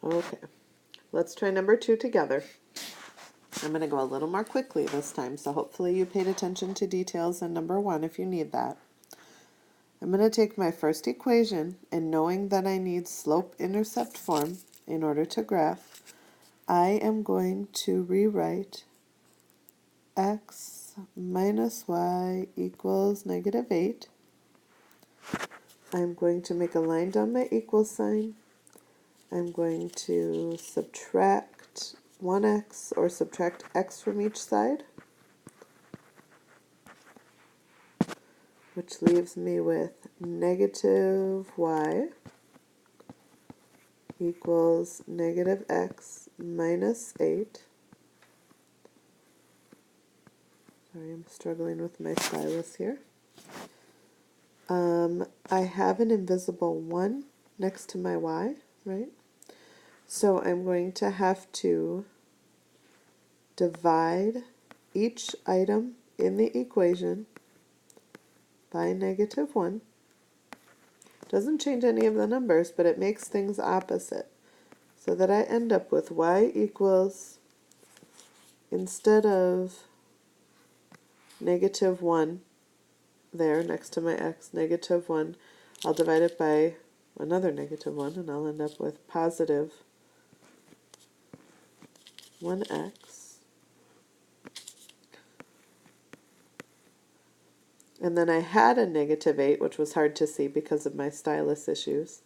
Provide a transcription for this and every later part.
Okay, let's try number 2 together. I'm going to go a little more quickly this time, so hopefully you paid attention to details in number 1 if you need that. I'm going to take my first equation, and knowing that I need slope-intercept form in order to graph, I am going to rewrite x minus y equals -8. I'm going to make a line down my equal sign. I'm going to subtract 1x, or subtract x from each side, which leaves me with -y equals -x minus 8. Sorry, I'm struggling with my stylus here. I have an invisible 1 next to my y, right? So I'm going to have to divide each item in the equation by -1. Doesn't change any of the numbers, but it makes things opposite. So that I end up with y equals, instead of -1 there next to my x, -1, I'll divide it by another -1, and I'll end up with positive 1x. And then I had a -8, which was hard to see because of my stylus issues.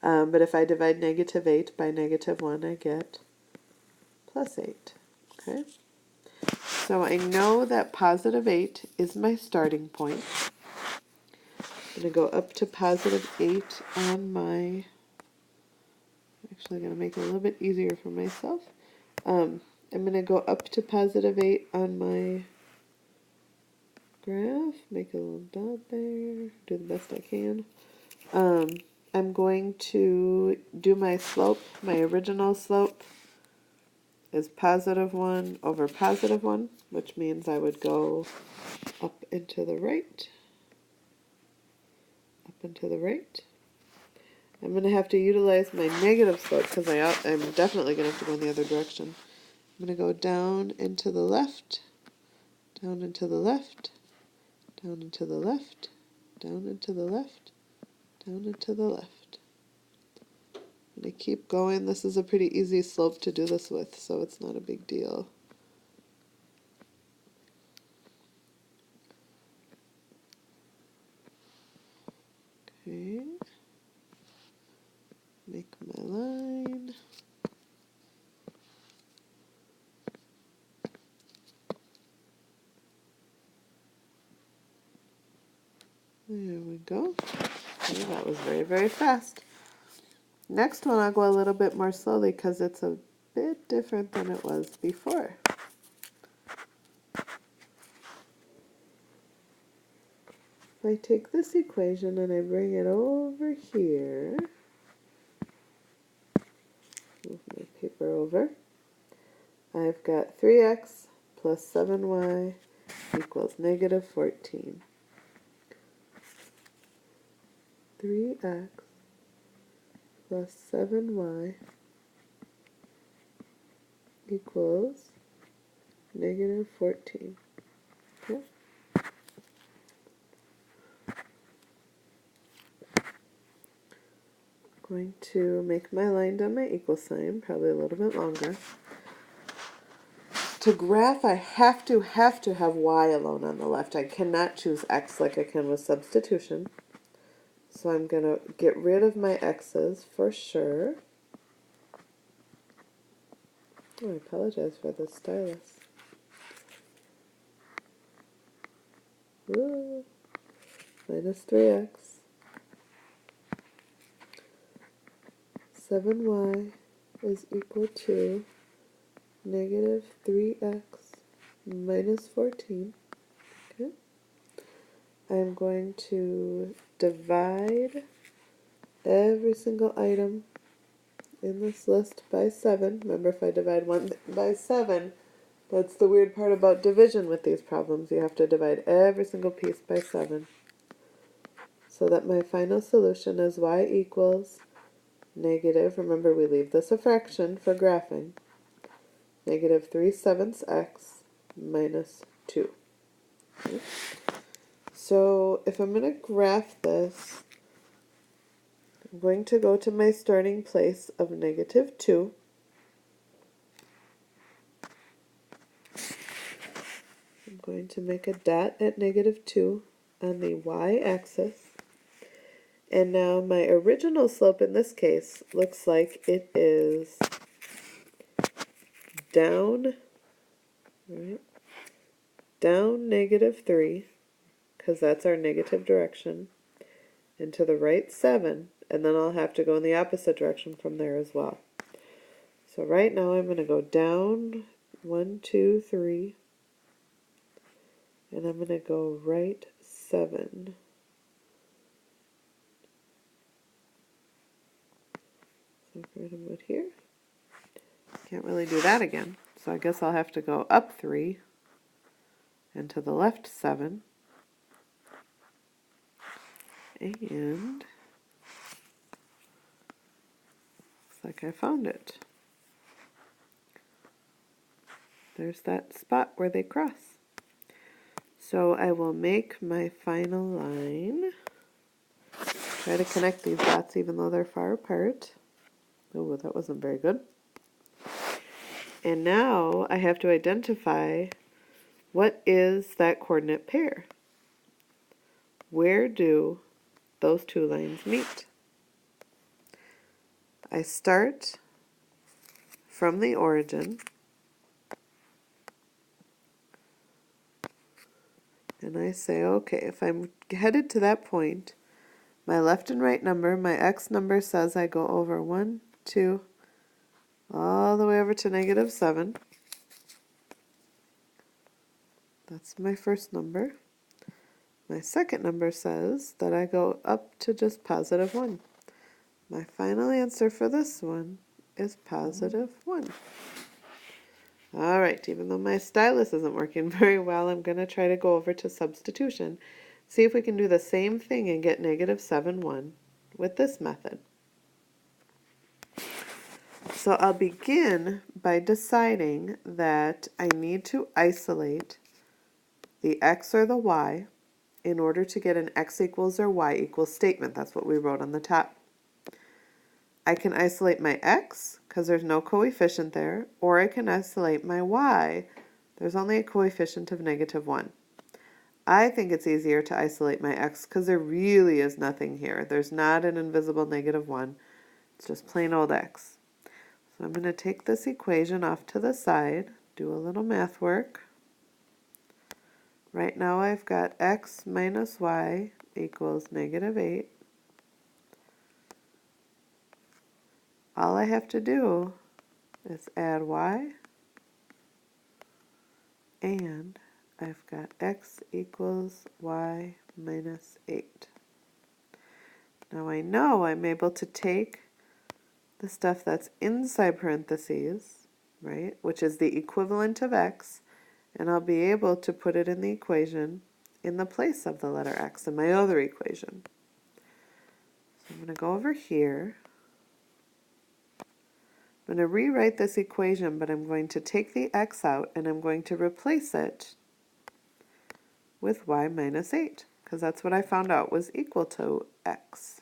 But if I divide -8 by -1, I get +8. Okay? So I know that +8 is my starting point. I'm going to go up to +8 on my... Actually, I'm going to make it a little bit easier for myself. I'm going to go up to +8 on my graph. Make a little dot there. Do the best I can. I'm going to do my slope. My original slope is +1 over +1, which means I would go up and to the right. Up and to the right. I'm going to have to utilize my negative slope because I'm definitely going to have to go in the other direction. I'm going to go down and to the left, down and to the left, down and to the left, down and to the left, down and to the left. I'm going to keep going. This is a pretty easy slope to do this with, so it's not a big deal. Okay. Make my line. There we go. Okay, that was very, very fast. Next one I'll go a little bit more slowly because it's a bit different than it was before. If I take this equation and I bring it over here, move my paper over, I've got 3x plus 7y equals -14. 3x plus 7y equals -14. Okay. I'm going to make my line down my equal sign, probably a little bit longer. To graph, I have to have y alone on the left. I cannot choose x like I can with substitution. So I'm going to get rid of my x's for sure. Oh, I apologize for the stylus. Ooh. Minus 3x. 7y is equal to -3x minus 14. Okay. I'm going to divide every single item in this list by 7. Remember, if I divide 1 by 7, that's the weird part about division with these problems. You have to divide every single piece by 7. So that my final solution is y equals negative, remember we leave this a fraction for graphing, negative 3/7 x minus 2. Okay. So if I'm going to graph this, I'm going to go to my starting place of negative 2. I'm going to make a dot at negative 2 on the y-axis. And now my original slope in this case looks like it is down, right, down negative 3, because that's our negative direction, and to the right 7, and then I'll have to go in the opposite direction from there as well. So right now I'm going to go down 1, 2, 3, and I'm going to go right 7. So we're going to put here. Can't really do that again, so I guess I'll have to go up 3 and to the left 7. And looks like I found it. There's that spot where they cross. So I will make my final line. Try to connect these dots even though they're far apart. Oh, that wasn't very good. And now I have to identify what is that coordinate pair. Where do those two lines meet? I start from the origin and I say, okay, if I'm headed to that point, my left and right number, my x number says I go over 1, 2, all the way over to negative 7. That's my first number. My second number says that I go up to just positive 1. My final answer for this one is positive 1. All right, even though my stylus isn't working very well, I'm going to try to go over to substitution. See if we can do the same thing and get negative 7, 1 with this method. So I'll begin by deciding that I need to isolate the x or the y in order to get an x equals or y equals statement. That's what we wrote on the top. I can isolate my x because there's no coefficient there, or I can isolate my y. There's only a coefficient of negative 1. I think it's easier to isolate my x because there really is nothing here. There's not an invisible negative 1. It's just plain old x. So I'm going to take this equation off to the side, do a little math work. Right now I've got x minus y equals negative 8. All I have to do is add y, and I've got x equals y minus 8. Now I know I'm able to take the stuff that's inside parentheses, right, which is the equivalent of x, and I'll be able to put it in the equation in the place of the letter x in my other equation. So I'm going to go over here. I'm going to rewrite this equation, but I'm going to take the x out and I'm going to replace it with y minus 8, because that's what I found out was equal to x.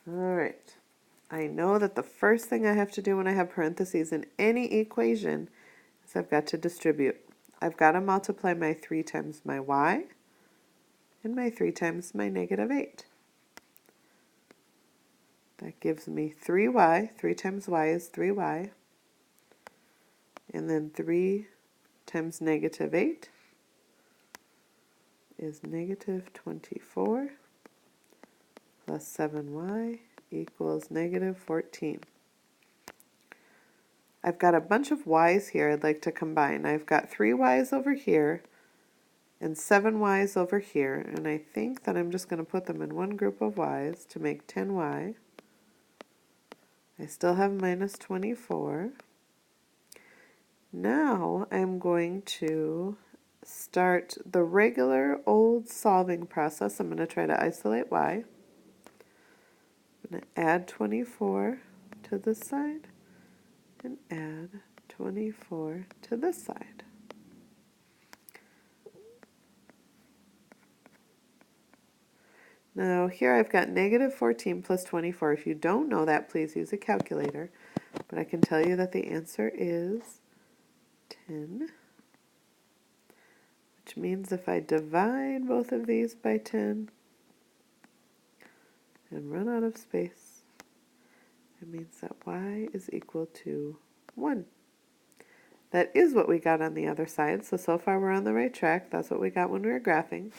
All right. I know that the first thing I have to do when I have parentheses in any equation is I've got to distribute. I've got to multiply my 3 times my y and my 3 times my negative 8. That gives me 3y. 3 times y is 3y. And then 3 times negative 8 is negative 24 plus 7y equals negative 14. I've got a bunch of y's here I'd like to combine. I've got 3 y's over here and 7 y's over here, and I think that I'm just going to put them in one group of y's to make 10y. I still have minus 24. Now I'm going to start the regular old solving process. I'm going to try to isolate y. I'm going to add 24 to this side and add 24 to this side. Now here I've got negative 14 plus 24. If you don't know that, please use a calculator. But I can tell you that the answer is 10, which means if I divide both of these by 10 and run out of space, it means that y is equal to 1. That is what we got on the other side, so far we're on the right track. That's what we got when we were graphing.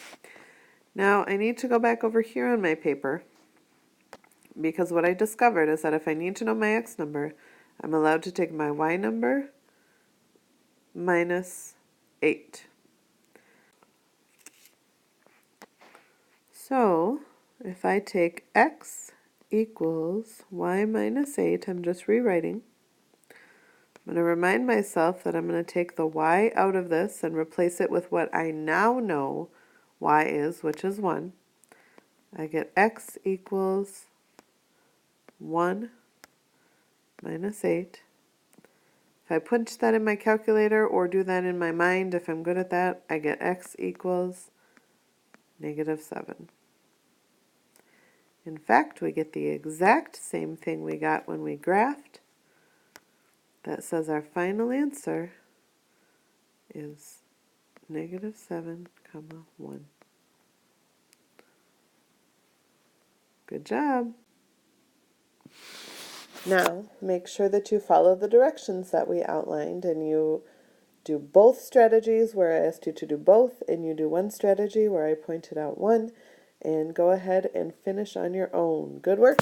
Now I need to go back over here on my paper, because what I discovered is that if I need to know my x number, I'm allowed to take my y number minus 8. So if I take x equals y minus 8, I'm just rewriting. I'm going to remind myself that I'm going to take the y out of this and replace it with what I now know y is, which is 1. I get x equals 1 minus 8. If I punch that in my calculator or do that in my mind, if I'm good at that, I get x equals negative 7. In fact, we get the exact same thing we got when we graphed. That says our final answer is negative 7, 1. Good job. Now, make sure that you follow the directions that we outlined and you do both strategies where I asked you to do both, and you do one strategy where I pointed out one, and go ahead and finish on your own. Good work.